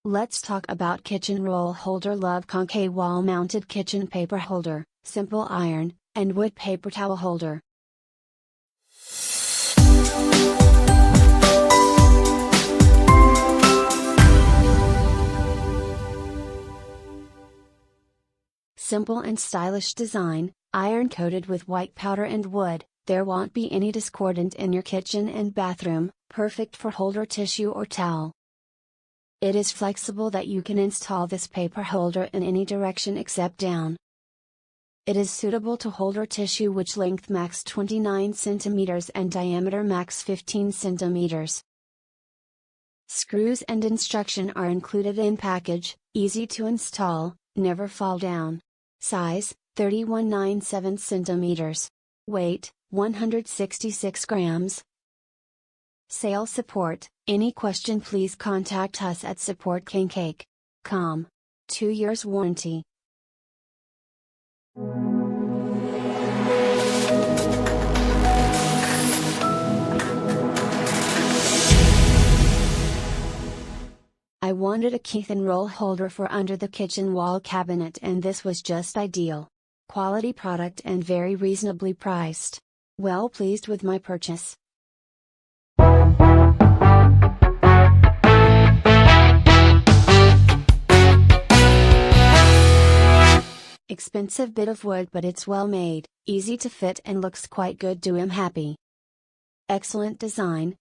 Let's talk about kitchen roll holder. Love-KANKEI wall mounted kitchen paper holder, simple iron, and wood paper towel holder. Simple and stylish design, iron coated with white powder and wood, there won't be any discordant in your kitchen and bathroom, perfect for holder tissue or towel. It is flexible that you can install this paper holder in any direction except down. It is suitable to holder tissue which length max 29 cm and diameter max 15 cm. Screws and instruction are included in package, easy to install, never fall down. Size, 3197 cm. Weight, 166 grams. Sales support. Any question please contact us at support.kankei.com. 2 years warranty. I wanted a Keith and roll holder for under the kitchen wall cabinet, and this was just ideal. Quality product and very reasonably priced. Well pleased with my purchase. Expensive bit of wood, but it's well made, easy to fit and looks quite good. I'm happy. Excellent design.